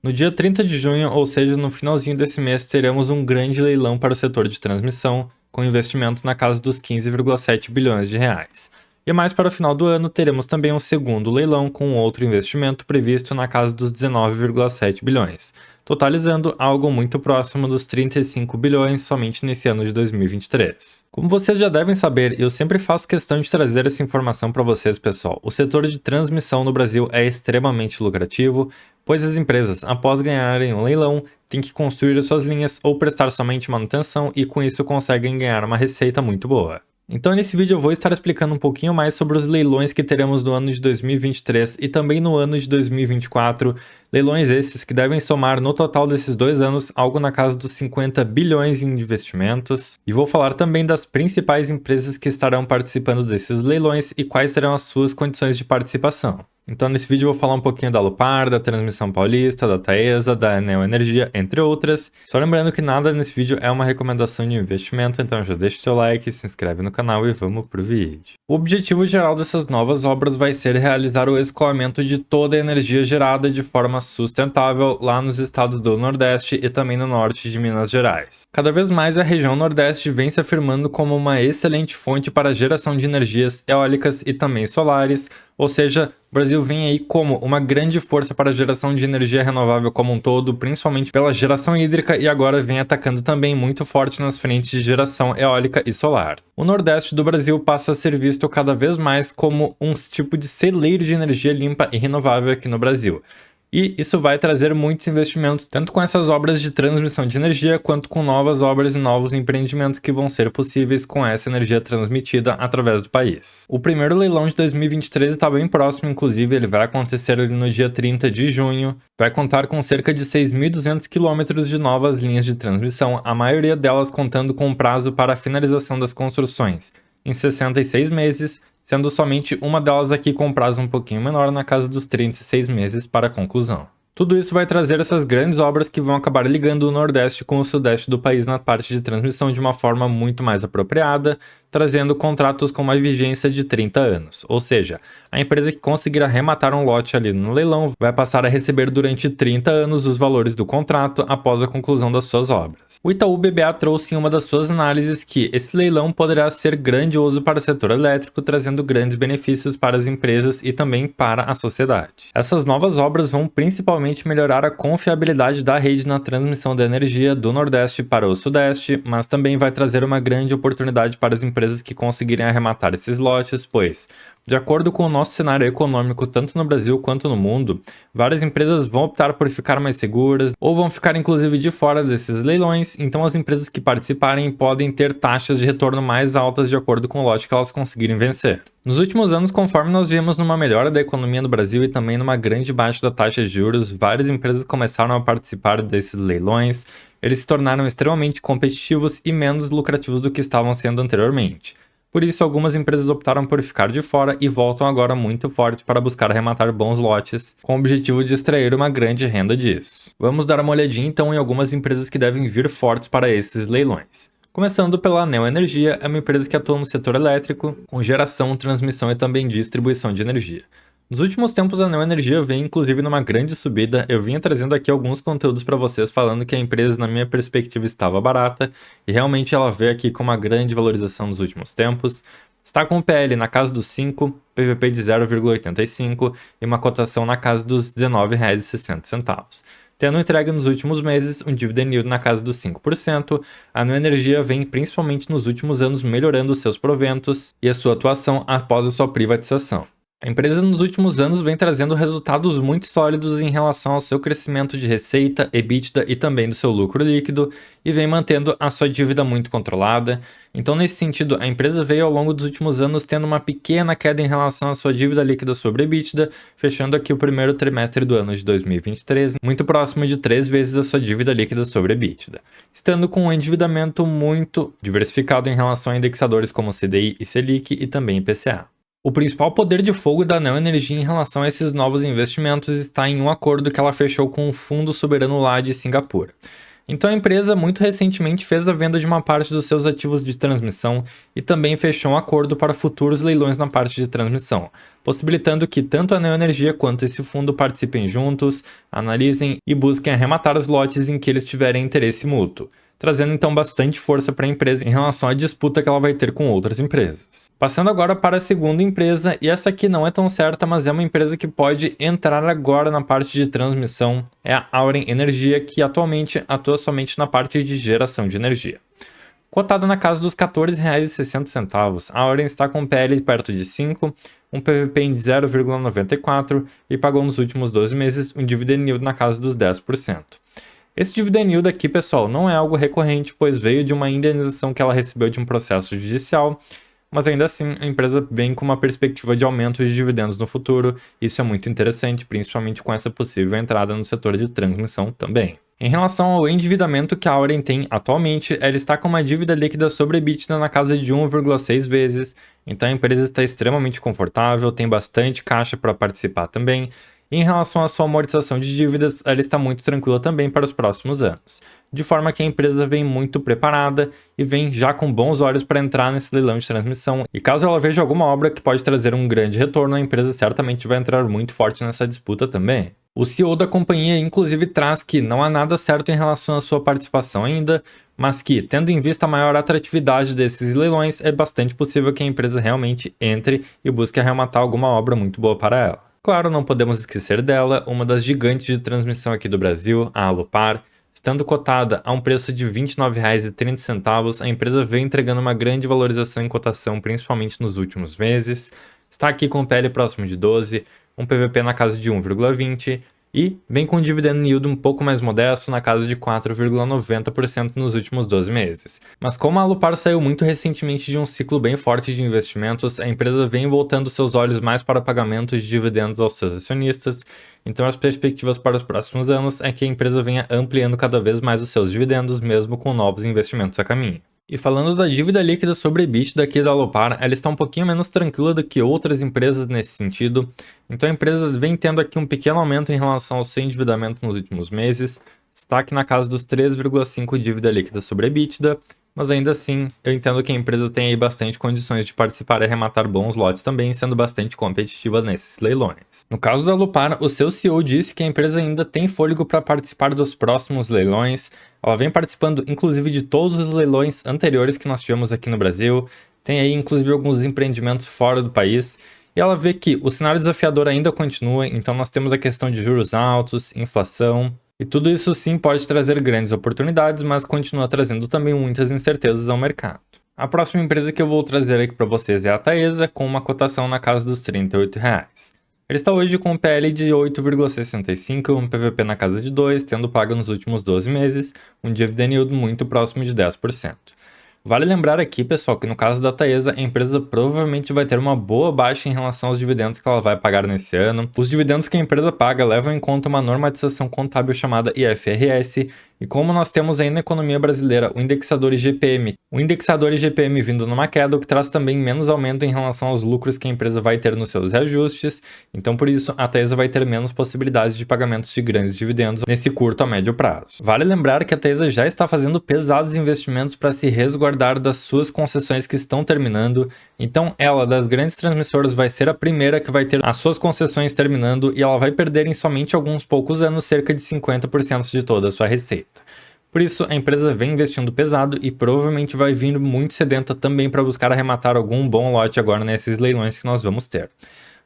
No dia 30 de junho, ou seja, no finalzinho desse mês, teremos um grande leilão para o setor de transmissão, com investimentos na casa dos 15,7 bilhões de reais. E mais para o final do ano, teremos também um segundo leilão com outro investimento previsto na casa dos 19,7 bilhões, totalizando algo muito próximo dos 35 bilhões somente nesse ano de 2023. Como vocês já devem saber, eu sempre faço questão de trazer essa informação para vocês, pessoal. O setor de transmissão no Brasil é extremamente lucrativo, pois as empresas, após ganharem um leilão, têm que construir as suas linhas ou prestar somente manutenção e com isso conseguem ganhar uma receita muito boa. Então nesse vídeo eu vou estar explicando um pouquinho mais sobre os leilões que teremos no ano de 2023 e também no ano de 2024, leilões esses que devem somar no total desses 2 anos algo na casa dos 50 bilhões em investimentos, e vou falar também das principais empresas que estarão participando desses leilões e quais serão as suas condições de participação. Então nesse vídeo eu vou falar um pouquinho da Alupar, da Transmissão Paulista, da Taesa, da Neo Energia, entre outras. Só lembrando que nada nesse vídeo é uma recomendação de investimento, então já deixa o seu like, se inscreve no canal e vamos pro vídeo. O objetivo geral dessas novas obras vai ser realizar o escoamento de toda a energia gerada de forma sustentável lá nos estados do Nordeste e também no norte de Minas Gerais. Cada vez mais a região Nordeste vem se afirmando como uma excelente fonte para a geração de energias eólicas e também solares, ou seja, o Brasil vem aí como uma grande força para a geração de energia renovável como um todo, principalmente pela geração hídrica, e agora vem atacando também muito forte nas frentes de geração eólica e solar. O Nordeste do Brasil passa a ser visto cada vez mais como um tipo de celeiro de energia limpa e renovável aqui no Brasil. E isso vai trazer muitos investimentos, tanto com essas obras de transmissão de energia, quanto com novas obras e novos empreendimentos que vão ser possíveis com essa energia transmitida através do país. O primeiro leilão de 2023 está bem próximo, inclusive ele vai acontecer ali no dia 30 de junho, vai contar com cerca de 6.200 quilômetros de novas linhas de transmissão, a maioria delas contando com prazo para a finalização das construções em 66 meses, sendo somente uma delas aqui com prazo um pouquinho menor, na casa dos 36 meses para a conclusão. Tudo isso vai trazer essas grandes obras que vão acabar ligando o Nordeste com o Sudeste do país na parte de transmissão de uma forma muito mais apropriada, trazendo contratos com uma vigência de 30 anos. Ou seja, a empresa que conseguir arrematar um lote ali no leilão vai passar a receber durante 30 anos os valores do contrato após a conclusão das suas obras. O Itaú BBA trouxe em uma das suas análises que esse leilão poderá ser grandioso para o setor elétrico, trazendo grandes benefícios para as empresas e também para a sociedade. Essas novas obras vão principalmente melhorar a confiabilidade da rede na transmissão da energia do Nordeste para o Sudeste, mas também vai trazer uma grande oportunidade para as empresas que conseguirem arrematar esses lotes, pois, de acordo com o nosso cenário econômico, tanto no Brasil quanto no mundo, várias empresas vão optar por ficar mais seguras ou vão ficar inclusive de fora desses leilões, então as empresas que participarem podem ter taxas de retorno mais altas de acordo com o lote que elas conseguirem vencer. Nos últimos anos, conforme nós vimos numa melhora da economia no Brasil e também numa grande baixa da taxa de juros, várias empresas começaram a participar desses leilões, eles se tornaram extremamente competitivos e menos lucrativos do que estavam sendo anteriormente. Por isso, algumas empresas optaram por ficar de fora e voltam agora muito forte para buscar arrematar bons lotes, com o objetivo de extrair uma grande renda disso. Vamos dar uma olhadinha então em algumas empresas que devem vir fortes para esses leilões. Começando pela Neo Energia, é uma empresa que atua no setor elétrico, com geração, transmissão e também distribuição de energia. Nos últimos tempos, a Neo Energia vem inclusive numa grande subida. Eu vinha trazendo aqui alguns conteúdos para vocês falando que a empresa, na minha perspectiva, estava barata, e realmente ela veio aqui com uma grande valorização nos últimos tempos. Está com o PL na casa dos 5, PVP de 0,85 e uma cotação na casa dos R$ 19,60. Tendo entregue nos últimos meses um dividend yield na casa dos 5%, a Neo Energia vem principalmente nos últimos anos melhorando seus proventos e a sua atuação após a sua privatização. A empresa nos últimos anos vem trazendo resultados muito sólidos em relação ao seu crescimento de receita, EBITDA e também do seu lucro líquido, e vem mantendo a sua dívida muito controlada. Então, nesse sentido, a empresa veio ao longo dos últimos anos tendo uma pequena queda em relação à sua dívida líquida sobre EBITDA, fechando aqui o primeiro trimestre do ano de 2023, muito próximo de 3 vezes a sua dívida líquida sobre EBITDA, estando com um endividamento muito diversificado em relação a indexadores como CDI e Selic e também IPCA. O principal poder de fogo da Neo Energia em relação a esses novos investimentos está em um acordo que ela fechou com o Fundo Soberano lá de Singapura. Então a empresa muito recentemente fez a venda de uma parte dos seus ativos de transmissão e também fechou um acordo para futuros leilões na parte de transmissão, possibilitando que tanto a Neoenergia quanto esse fundo participem juntos, analisem e busquem arrematar os lotes em que eles tiverem interesse mútuo, trazendo então bastante força para a empresa em relação à disputa que ela vai ter com outras empresas. Passando agora para a segunda empresa, e essa aqui não é tão certa, mas é uma empresa que pode entrar agora na parte de transmissão, é a Auren Energia, que atualmente atua somente na parte de geração de energia. Cotada na casa dos R$ 14,60, a Auren está com um PL perto de 5, um PVP em 0,94 e pagou nos últimos 12 meses um dividend yield na casa dos 10%. Esse dividend yield aqui, pessoal, não é algo recorrente, pois veio de uma indenização que ela recebeu de um processo judicial, mas ainda assim a empresa vem com uma perspectiva de aumento de dividendos no futuro. Isso é muito interessante, principalmente com essa possível entrada no setor de transmissão também. Em relação ao endividamento que a Auren tem atualmente, ela está com uma dívida líquida sobre EBITDA na casa de 1,6 vezes, então a empresa está extremamente confortável, tem bastante caixa para participar também. E em relação à sua amortização de dívidas, ela está muito tranquila também para os próximos anos, de forma que a empresa vem muito preparada e vem já com bons olhos para entrar nesse leilão de transmissão. E caso ela veja alguma obra que pode trazer um grande retorno, a empresa certamente vai entrar muito forte nessa disputa também. O CEO da companhia inclusive traz que não há nada certo em relação à sua participação ainda, mas que, tendo em vista a maior atratividade desses leilões, é bastante possível que a empresa realmente entre e busque arrematar alguma obra muito boa para ela. Claro, não podemos esquecer dela, uma das gigantes de transmissão aqui do Brasil, a Alupar. Estando cotada a um preço de R$ 29,30, a empresa vem entregando uma grande valorização em cotação, principalmente nos últimos meses. Está aqui com o PL próximo de 12, um PVP na casa de 1,20 e vem com um dividend yield um pouco mais modesto na casa de 4,90% nos últimos 12 meses. Mas como a Alupar saiu muito recentemente de um ciclo bem forte de investimentos, a empresa vem voltando seus olhos mais para pagamentos de dividendos aos seus acionistas, então as perspectivas para os próximos anos é que a empresa venha ampliando cada vez mais os seus dividendos, mesmo com novos investimentos a caminho. E falando da dívida líquida sobre EBITDA aqui da Alupar, ela está um pouquinho menos tranquila do que outras empresas nesse sentido. Então a empresa vem tendo aqui um pequeno aumento em relação ao seu endividamento nos últimos meses. Está aqui na casa dos 3,5 dívida líquida sobre EBITDA, mas ainda assim eu entendo que a empresa tem aí bastante condições de participar e arrematar bons lotes também, sendo bastante competitiva nesses leilões. No caso da Alupar, o seu CEO disse que a empresa ainda tem fôlego para participar dos próximos leilões. Ela vem participando inclusive de todos os leilões anteriores que nós tivemos aqui no Brasil, tem aí inclusive alguns empreendimentos fora do país, e ela vê que o cenário desafiador ainda continua, então nós temos a questão de juros altos, inflação, e tudo isso sim pode trazer grandes oportunidades, mas continua trazendo também muitas incertezas ao mercado. A próxima empresa que eu vou trazer aqui para vocês é a Taesa, com uma cotação na casa dos R$ 38. Ele está hoje com um PL de 8,65, um PVP na casa de 2, tendo pago nos últimos 12 meses, um dividend yield muito próximo de 10%. Vale lembrar aqui, pessoal, que no caso da Taesa, a empresa provavelmente vai ter uma boa baixa em relação aos dividendos que ela vai pagar nesse ano. Os dividendos que a empresa paga levam em conta uma normatização contábil chamada IFRS, e como nós temos aí na economia brasileira o indexador IGPM vindo numa queda, o que traz também menos aumento em relação aos lucros que a empresa vai ter nos seus reajustes, então por isso a Taesa vai ter menos possibilidades de pagamentos de grandes dividendos nesse curto a médio prazo. Vale lembrar que a Taesa já está fazendo pesados investimentos para se resguardar das suas concessões que estão terminando, então ela, das grandes transmissoras, vai ser a primeira que vai ter as suas concessões terminando e ela vai perder em somente alguns poucos anos cerca de 50% de toda a sua receita. Por isso, a empresa vem investindo pesado e provavelmente vai vir muito sedenta também para buscar arrematar algum bom lote agora nesses leilões que nós vamos ter.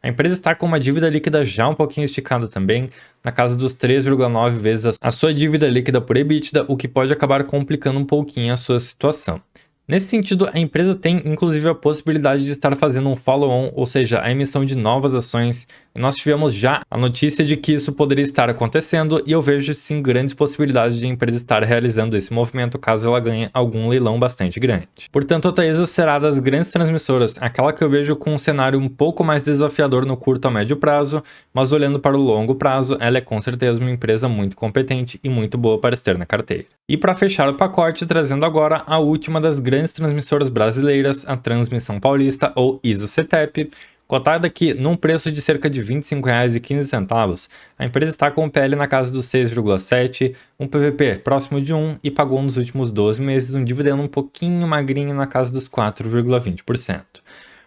A empresa está com uma dívida líquida já um pouquinho esticada também, na casa dos 3,9 vezes a sua dívida líquida por EBITDA, o que pode acabar complicando um pouquinho a sua situação. Nesse sentido, a empresa tem inclusive a possibilidade de estar fazendo um follow-on, ou seja, a emissão de novas ações, e nós tivemos já a notícia de que isso poderia estar acontecendo, e eu vejo sim grandes possibilidades de a empresa estar realizando esse movimento caso ela ganhe algum leilão bastante grande. Portanto, a Taesa será das grandes transmissoras, aquela que eu vejo com um cenário um pouco mais desafiador no curto a médio prazo, mas olhando para o longo prazo, ela é com certeza uma empresa muito competente e muito boa para se ter na carteira. E para fechar o pacote, trazendo agora a última das grandes transmissoras brasileiras, a Transmissão Paulista ou ISA-CTEP, Cotada aqui num preço de cerca de R$ 25,15, a empresa está com o PL na casa dos 6,7, um PVP próximo de 1 e pagou nos últimos 12 meses um dividendo um pouquinho magrinho na casa dos 4,20%.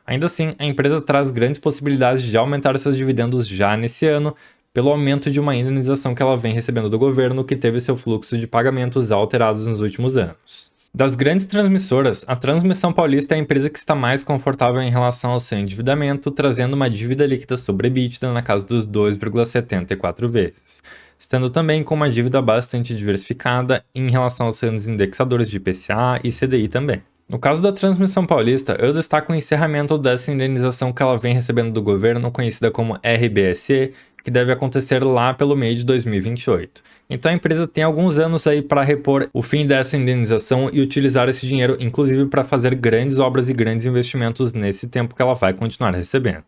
Ainda assim, a empresa traz grandes possibilidades de aumentar seus dividendos já nesse ano, pelo aumento de uma indenização que ela vem recebendo do governo, que teve seu fluxo de pagamentos alterados nos últimos anos. Das grandes transmissoras, a Transmissão Paulista é a empresa que está mais confortável em relação ao seu endividamento, trazendo uma dívida líquida sobre EBITDA na casa dos 2,74 vezes, estando também com uma dívida bastante diversificada em relação aos seus indexadores de IPCA e CDI também. No caso da Transmissão Paulista, eu destaco o encerramento dessa indenização que ela vem recebendo do governo, conhecida como RBSE, que deve acontecer lá pelo meio de 2028. Então a empresa tem alguns anos aí para repor o fim dessa indenização e utilizar esse dinheiro, inclusive para fazer grandes obras e grandes investimentos nesse tempo que ela vai continuar recebendo.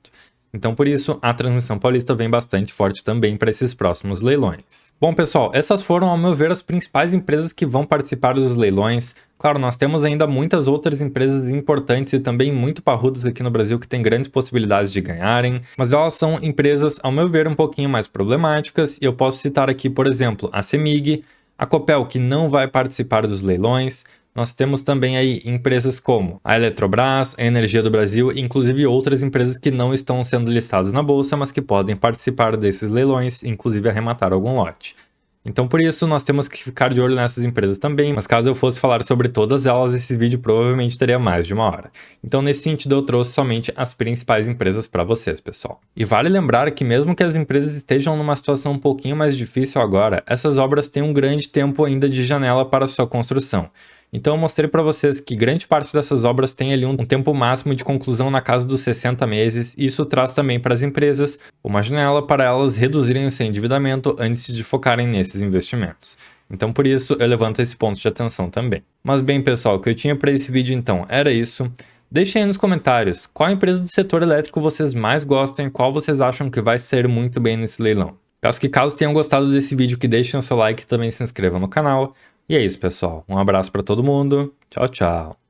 Então, por isso, a Transmissão Paulista vem bastante forte também para esses próximos leilões. Bom, pessoal, essas foram, ao meu ver, as principais empresas que vão participar dos leilões. Claro, nós temos ainda muitas outras empresas importantes e também muito parrudas aqui no Brasil que têm grandes possibilidades de ganharem, mas elas são empresas, ao meu ver, um pouquinho mais problemáticas, e eu posso citar aqui, por exemplo, a CEMIG, a Copel, que não vai participar dos leilões. Nós temos também aí empresas como a Eletrobras, a Energia do Brasil, inclusive outras empresas que não estão sendo listadas na bolsa, mas que podem participar desses leilões, inclusive arrematar algum lote. Então, por isso, nós temos que ficar de olho nessas empresas também, mas caso eu fosse falar sobre todas elas, esse vídeo provavelmente teria mais de 1 hora. Então, nesse sentido, eu trouxe somente as principais empresas para vocês, pessoal. E vale lembrar que mesmo que as empresas estejam numa situação um pouquinho mais difícil agora, essas obras têm um grande tempo ainda de janela para sua construção. Então eu mostrei para vocês que grande parte dessas obras tem ali um tempo máximo de conclusão na casa dos 60 meses, e isso traz também para as empresas uma janela para elas reduzirem o seu endividamento antes de focarem nesses investimentos. Então por isso eu levanto esse ponto de atenção também. Mas bem, pessoal, o que eu tinha para esse vídeo então era isso. Deixem aí nos comentários qual empresa do setor elétrico vocês mais gostam e qual vocês acham que vai sair muito bem nesse leilão. Peço que caso tenham gostado desse vídeo que deixem o seu like e também se inscrevam no canal. E é isso, pessoal. Um abraço para todo mundo. Tchau, tchau.